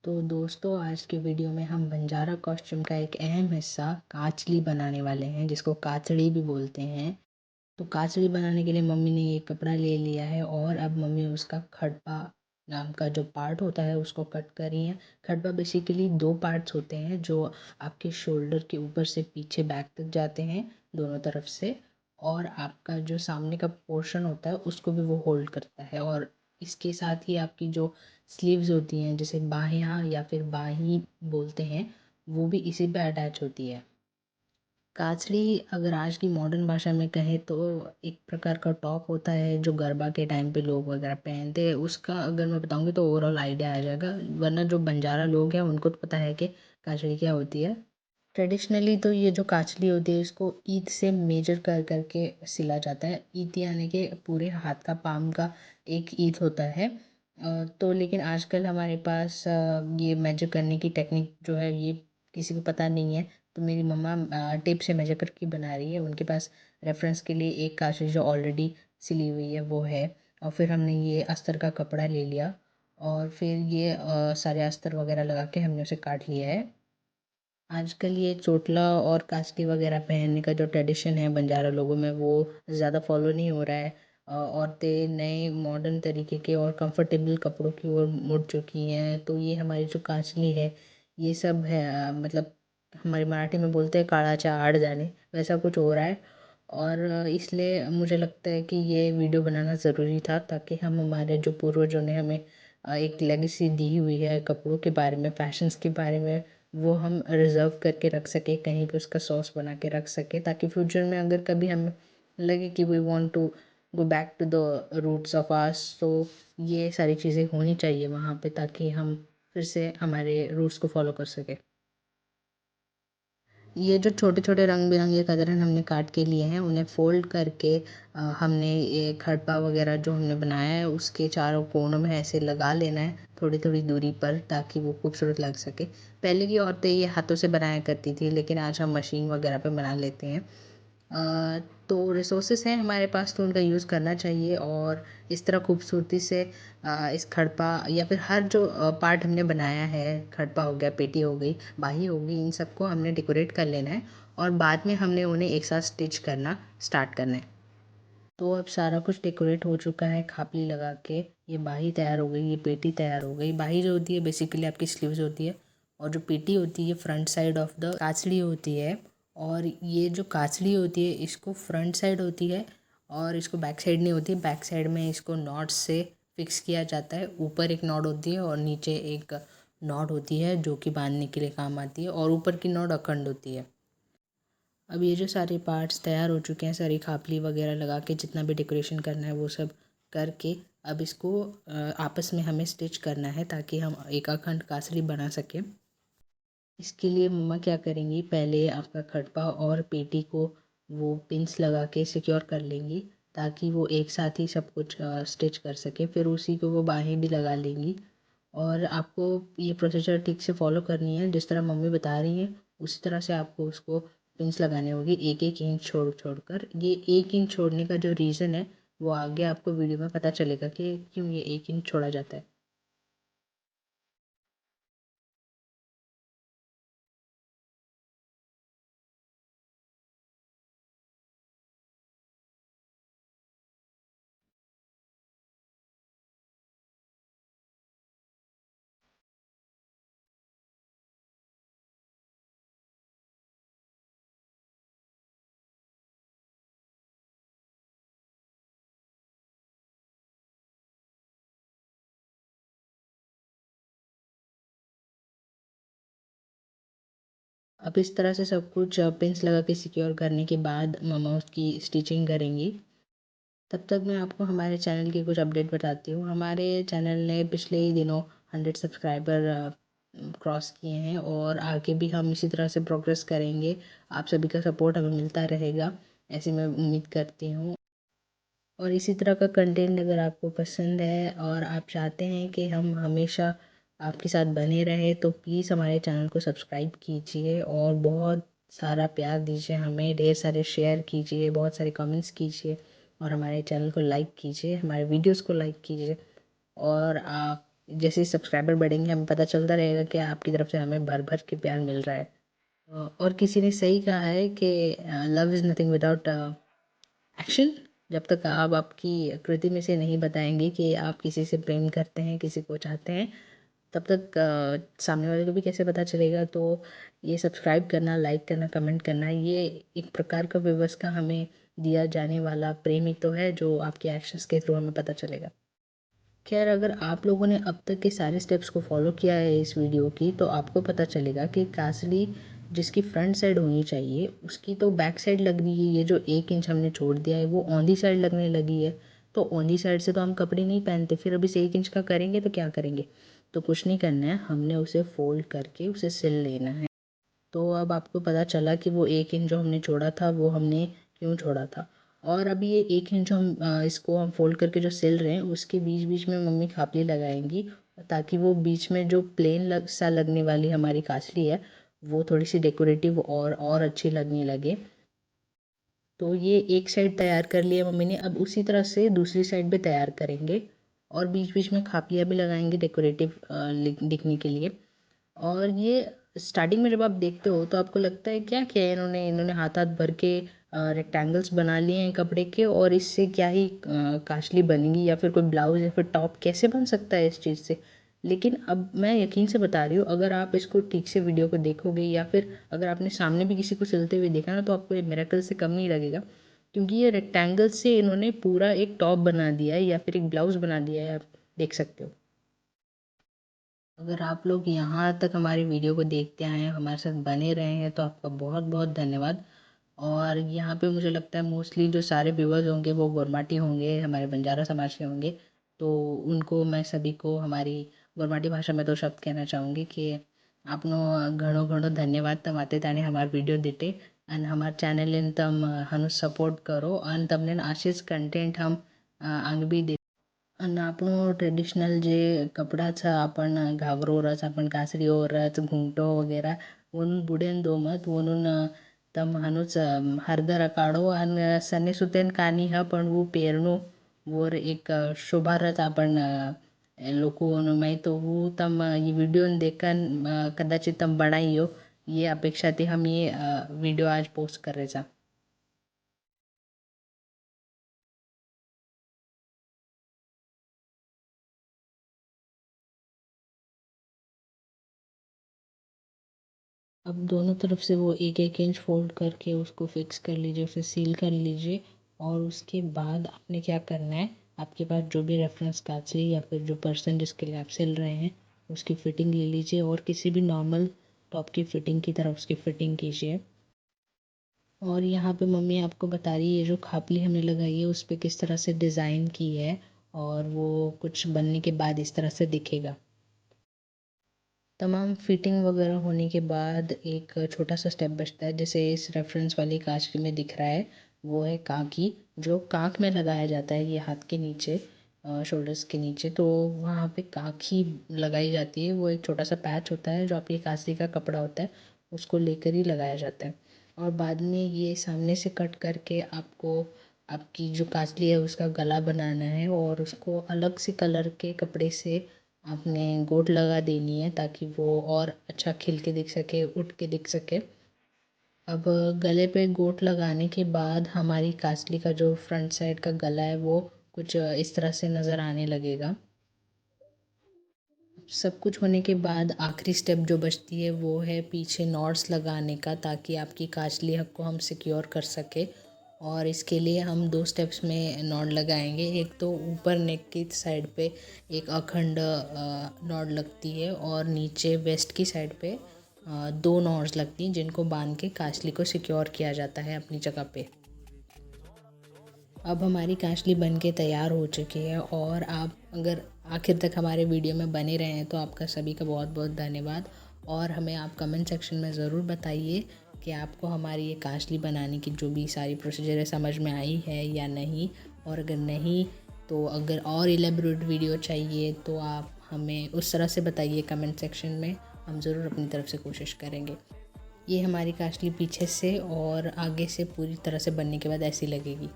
तो दोस्तों, आज के वीडियो में हम बंजारा कॉस्ट्यूम का एक अहम हिस्सा काचली बनाने वाले हैं, जिसको काचड़ी भी बोलते हैं। तो काचड़ी बनाने के लिए मम्मी ने ये कपड़ा ले लिया है और अब मम्मी उसका खड़पा नाम का जो पार्ट होता है उसको कट कर रही हैं। खड़पा बेसिकली दो पार्ट्स होते हैं जो आपके शोल्डर के ऊपर से पीछे बैक तक जाते हैं दोनों तरफ से, और आपका जो सामने का पोर्शन होता है उसको भी वो होल्ड करता है। और इसके साथ ही आपकी जो स्लीव्स होती हैं, जिसे बाहियाँ या फिर बाही बोलते हैं, वो भी इसी पे अटैच होती है। काचड़ी अगर आज की मॉडर्न भाषा में कहें तो एक प्रकार का टॉप होता है जो गरबा के टाइम पे लोग वगैरह पहनते हैं। उसका अगर मैं बताऊंगी तो ओवरऑल आइडिया आ जाएगा, वरना जो बंजारा लोग हैं उनको तो पता है कि काचड़ी क्या होती है। ट्रेडिशनली तो ये जो काचली होती है इसको ईद से मेजर कर करके सिला जाता है। ईद यानी कि पूरे हाथ का पाम का एक ईद होता है। तो लेकिन आजकल हमारे पास ये मेजर करने की टेक्निक जो है ये किसी को पता नहीं है। तो मेरी मम्मा टेप से मेजर करके बना रही है। उनके पास रेफरेंस के लिए एक काचली जो ऑलरेडी सिली हुई है वो है। और फिर हमने ये अस्तर का कपड़ा ले लिया और फिर ये सारे अस्तर वगैरह लगा के हमने उसे काट लिया है। आजकल ये चोटला और कास्टी वगैरह पहनने का जो ट्रेडिशन है बंजारा लोगों में वो ज़्यादा फॉलो नहीं हो रहा है। औरतें नए मॉडर्न तरीके के और कंफर्टेबल कपड़ों की ओर मुड़ चुकी हैं। तो ये हमारी जो कांचली है ये सब है, मतलब हमारी मराठी में बोलते हैं काळाच्या आड जाने, वैसा कुछ हो रहा है। और इसलिए मुझे लगता है कि ये वीडियो बनाना ज़रूरी था, ताकि हम हमारे जो पूर्वजों ने हमें एक लेगेसी दी हुई है कपड़ों के बारे में, फैशंस के बारे में, वो हम रिज़र्व करके रख सकें, कहीं पे उसका सॉस बना के रख सकें, ताकि फ्यूचर में अगर कभी हमें लगे कि we want to go back to the roots of ours, तो ये सारी चीज़ें होनी चाहिए वहाँ पे, ताकि हम फिर से हमारे रूट्स को फॉलो कर सकें। ये जो छोटे छोटे रंग बिरंगे कतरन हमने काट के लिए हैं उन्हें फोल्ड करके हमने ये खड़पा वगैरह जो हमने बनाया है उसके चारों कोनों में ऐसे लगा लेना है थोड़ी थोड़ी दूरी पर, ताकि वो खूबसूरत लग सके। पहले की औरतें ये हाथों से बनाया करती थी, लेकिन आज हम मशीन वगैरह पे बना लेते हैं। तो रिसोर्सेस हैं हमारे पास तो उनका यूज़ करना चाहिए, और इस तरह खूबसूरती से इस खड़पा या फिर हर जो पार्ट हमने बनाया है, खड़पा हो गया, पेटी हो गई, बाही हो गई, इन सबको हमने डेकोरेट कर लेना है और बाद में हमने उन्हें एक साथ स्टिच करना स्टार्ट करना है। तो अब सारा कुछ डेकोरेट हो चुका है खापली लगा के। ये बाही तैयार हो गई, ये पेटी तैयार हो गई। बाही जो होती है बेसिकली आपकी स्लीव्स होती है, और जो पेटी होती है फ्रंट साइड ऑफ द काचड़ी होती है। और ये जो काचड़ी होती है इसको फ्रंट साइड होती है और इसको बैक साइड नहीं होती। बैक साइड में इसको नॉट से फिक्स किया जाता है। ऊपर एक नॉट होती है और नीचे एक नॉट होती है जो कि बांधने के लिए काम आती है, और ऊपर की नॉट अखंड होती है। अब ये जो सारे पार्ट्स तैयार हो चुके हैं, सारी खापली वगैरह लगा के जितना भी डेकोरेशन करना है वो सब करके, अब इसको आपस में हमें स्टिच करना है ताकि हम एक अखंड कासरी बना सकें। इसके लिए मम्मा क्या करेंगी, पहले आपका खड़पा और पेटी को वो पिंस लगा के सिक्योर कर लेंगी, ताकि वो एक साथ ही सब कुछ स्टिच कर सके। फिर उसी को वो बाहें भी लगा लेंगी। और आपको ये प्रोसीजर ठीक से फॉलो करनी है, जिस तरह मम्मी बता रही हैं उसी तरह से आपको उसको पिंस लगाने होगी, एक एक इंच छोड़ छोड़ कर। ये एक इंच छोड़ने का जो रीज़न है वो आगे आपको वीडियो में पता चलेगा कि क्यों ये एक इंच छोड़ा जाता है। अब इस तरह से सब कुछ पिंस लगा के सिक्योर करने के बाद मम्मा उसकी स्टिचिंग करेंगी। तब तक मैं आपको हमारे चैनल की कुछ अपडेट बताती हूँ। हमारे चैनल ने पिछले ही दिनों 100 सब्सक्राइबर क्रॉस किए हैं, और आगे भी हम इसी तरह से प्रोग्रेस करेंगे। आप सभी का सपोर्ट हमें मिलता रहेगा, ऐसी मैं उम्मीद करती हूँ। और इसी तरह का कंटेंट अगर आपको पसंद है और आप चाहते हैं कि हम हमेशा आपके साथ बने रहें, तो प्लीज़ हमारे चैनल को सब्सक्राइब कीजिए और बहुत सारा प्यार दीजिए हमें, ढेर सारे शेयर कीजिए, बहुत सारे कमेंट्स कीजिए, और हमारे चैनल को लाइक कीजिए, हमारे वीडियोस को लाइक कीजिए। और आप जैसे सब्सक्राइबर बढ़ेंगे हमें पता चलता रहेगा कि आपकी तरफ से हमें भर भर के प्यार मिल रहा है। और किसी ने सही कहा है कि love is nothing without action. जब तक आप आपकी कृति में से नहीं बताएंगे कि आप किसी से प्रेम करते हैं, किसी को चाहते हैं, तब तक सामने वाले को भी कैसे पता चलेगा। तो ये सब्सक्राइब करना, लाइक करना, कमेंट करना, ये एक प्रकार का विवश का हमें दिया जाने वाला प्रेम ही तो है, जो आपके एक्शंस के थ्रू हमें पता चलेगा। खैर, अगर आप लोगों ने अब तक के सारे स्टेप्स को फॉलो किया है इस वीडियो की, तो आपको पता चलेगा कि काजली जिसकी फ्रंट साइड होनी चाहिए उसकी तो बैक साइड लग रही है। ये जो 1 इंच हमने छोड़ दिया है वो ऑन दी साइड लगने लगी है। तो ऑन दी साइड से तो हम कपड़े नहीं पहनते, फिर अब इस 1 इंच का करेंगे तो क्या करेंगे। तो कुछ नहीं करना है, हमने उसे फोल्ड करके उसे सिल लेना है। तो अब आपको पता चला कि वो 1 इंच जो हमने छोड़ा था वो हमने क्यों छोड़ा था। और अभी ये 1 इंच जो हम इसको हम फोल्ड करके जो सिल रहे हैं उसके बीच बीच में मम्मी खापली लगाएंगी, ताकि वो बीच में जो प्लेन सा लगने वाली हमारी काछली है वो थोड़ी सी डेकोरेटिव और अच्छी लगने लगे। तो ये एक साइड तैयार कर लिया मम्मी ने, अब उसी तरह से दूसरी साइड भी तैयार करेंगे और बीच बीच में खापलियाँ भी लगाएंगे डेकोरेटिव दिखने के लिए। और ये स्टार्टिंग में जब आप देखते हो तो आपको लगता है क्या किया है इन्होंने, हाथ हाथ भर के रेक्टेंगल्स बना लिए हैं कपड़े के, और इससे क्या ही काशली बनेगी या फिर कोई ब्लाउज या फिर टॉप कैसे बन सकता है इस चीज़ से। लेकिन अब मैं यकीन से बता रही हूँ, अगर आप इसको ठीक से वीडियो को देखोगे या फिर अगर आपने सामने भी किसी को सिलते हुए देखा ना, तो आपको ये मिरेकल से कम नहीं लगेगा, क्योंकि ये रेक्टेंगल से इन्होंने पूरा एक टॉप बना दिया है या फिर एक ब्लाउज बना दिया है, आप देख सकते हो। अगर आप लोग यहाँ तक हमारी वीडियो को देखते आए हैं, हमारे साथ बने रहे हैं, तो आपका बहुत बहुत धन्यवाद। और यहाँ पे मुझे लगता है मोस्टली जो सारे व्यूवर्स होंगे वो गोरमाटी होंगे, हमारे बंजारा समाज के होंगे। तो उनको मैं सभी को हमारी गोरमाटी भाषा में तो शब्द कहना चाहूँगी कि आपनो घणो घणो धन्यवाद तमाते ताने हमार वीडियो दिते અને हमार चैनल तम हनु सपोर्ट करो અને તમને આશિષ कंटेंट हम आंग बी दे। અને આપણું ટ્રેડિશનલ જે કપડાં છે, आपण घागरो रच, आपण कासरीओ रच, घुंगटो वगैरह ऊन बुडेन दोमत ऊन तम हानुच हरदर काढो आणि सने सुतेन कानी हा पण वो पेरणो वर एक शोभा रच आपण लोको माहीत वो तम ये वीडियो देखन कदाचित तम बनाई हो, ये अपेक्षा थी हम ये वीडियो आज पोस्ट कर रहे थे। अब दोनों तरफ से वो 1-1 इंच फोल्ड करके उसको फिक्स कर लीजिए, उसे सील कर लीजिए। और उसके बाद आपने क्या करना है, आपके पास जो भी रेफरेंस कांची या फिर जो पर्सन जिसके लिए आप सिल रहे हैं उसकी फ़िटिंग ले लीजिए और किसी भी नॉर्मल टॉप की फ़िटिंग की तरह उसकी फ़िटिंग कीजिए। और यहाँ पे मम्मी आपको बता रही है जो खापली हमने लगाई है उस पर किस तरह से डिज़ाइन की है, और वो कुछ बनने के बाद इस तरह से दिखेगा। तमाम फिटिंग वगैरह होने के बाद एक छोटा सा स्टेप बचता है, जैसे इस रेफरेंस वाली कांच में दिख रहा है, वो है काकी, जो कांख में लगाया जाता है, ये हाथ के नीचे शोल्डर्स के नीचे। तो वहाँ पे काखी लगाई जाती है, वो एक छोटा सा पैच होता है जो आपकी कांसी का कपड़ा होता है उसको लेकर ही लगाया जाता है। और बाद में ये सामने से कट करके आपको आपकी जो कांचली है उसका गला बनाना है और उसको अलग से कलर के कपड़े से आपने गोट लगा देनी है, ताकि वो और अच्छा खिल के दिख सके, उठ के दिख सके। अब गले पे गोट लगाने के बाद हमारी कांचली का जो फ्रंट साइड का गला है वो कुछ इस तरह से नज़र आने लगेगा। सब कुछ होने के बाद आखिरी स्टेप जो बचती है वो है पीछे नॉट्स लगाने का, ताकि आपकी कांचली हक को हम सिक्योर कर सके। और इसके लिए हम 2 स्टेप्स में नॉट लगाएंगे। एक तो ऊपर नेक की साइड पे एक अखंड नॉट लगती है और नीचे वेस्ट की साइड पे 2 नॉट्स लगती हैं, जिनको बांध के कांचली को सिक्योर किया जाता है अपनी जगह पे। अब हमारी कांचली बन के तैयार हो चुकी है, और आप अगर आखिर तक हमारे वीडियो में बने रहे हैं तो आपका सभी का बहुत बहुत धन्यवाद। और हमें आप कमेंट सेक्शन में ज़रूर बताइए कि आपको हमारी ये कांचली बनाने की जो भी सारी प्रोसीजर है समझ में आई है या नहीं। और अगर नहीं, तो अगर और एलेबोरेट वीडियो चाहिए तो आप हमें उस तरह से बताइए कमेंट सेक्शन में, हम ज़रूर अपनी तरफ से कोशिश करेंगे। ये हमारी कांचली पीछे से और आगे से पूरी तरह से बनने के बाद ऐसी लगेगी।